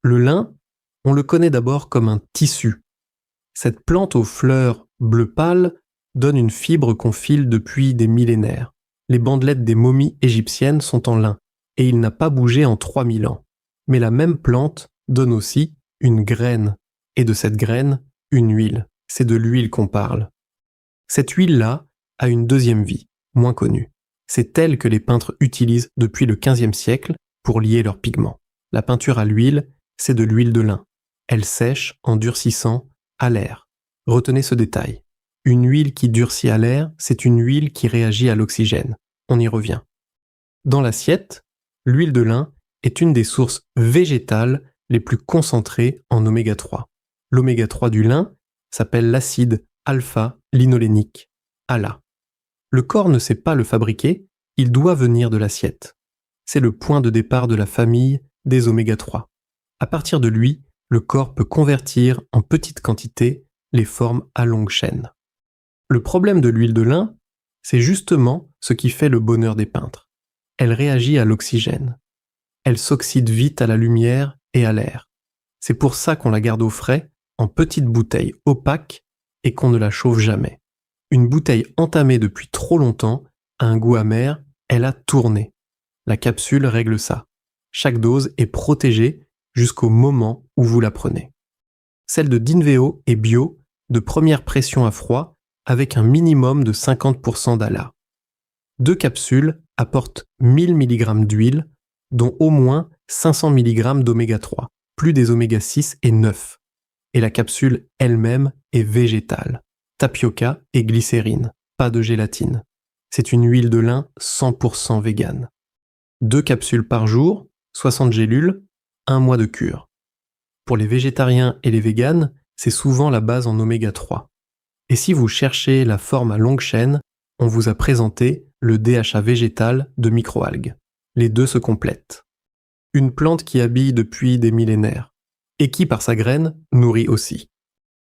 Le lin, on le connaît d'abord comme un tissu. Cette plante aux fleurs bleu pâle donne une fibre qu'on file depuis des millénaires. Les bandelettes des momies égyptiennes sont en lin, et il n'a pas bougé en 3000 ans. Mais la même plante donne aussi une graine, et de cette graine, une huile. C'est de l'huile qu'on parle. Cette huile-là a une deuxième vie, moins connue. C'est elle que les peintres utilisent depuis le XVe siècle pour lier leurs pigments. La peinture à l'huile, c'est de l'huile de lin. Elle sèche en durcissant à l'air. Retenez ce détail. Une huile qui durcit à l'air, c'est une huile qui réagit à l'oxygène. On y revient. Dans l'assiette, l'huile de lin est une des sources végétales les plus concentrées en oméga 3. L'oméga 3 du lin s'appelle l'acide alpha-linolénique, ALA. Le corps ne sait pas le fabriquer, il doit venir de l'assiette. C'est le point de départ de la famille des oméga 3. À partir de lui, le corps peut convertir en petites quantités les formes à longue chaîne. Le problème de l'huile de lin, c'est justement ce qui fait le bonheur des peintres. Elle réagit à l'oxygène. Elle s'oxyde vite à la lumière et à l'air. C'est pour ça qu'on la garde au frais, en petites bouteilles opaques, et qu'on ne la chauffe jamais. Une bouteille entamée depuis trop longtemps a un goût amer, elle a tourné. La capsule règle ça. Chaque dose est protégée jusqu'au moment où vous la prenez. Celle de Dinveo est bio, de première pression à froid, avec un minimum de 50% d'ALA. 2 capsules apportent 1000 mg d'huile, dont au moins 500 mg d'oméga 3, plus des oméga 6 et 9. Et la capsule elle-même est végétale. Tapioca et glycérine, pas de gélatine. C'est une huile de lin 100% végane. 2 capsules par jour, 60 gélules, 1 mois de cure. Pour les végétariens et les véganes, c'est souvent la base en oméga 3. Et si vous cherchez la forme à longue chaîne, on vous a présenté le DHA végétal de microalgues. Les deux se complètent. Une plante qui habille depuis des millénaires, et qui par sa graine nourrit aussi.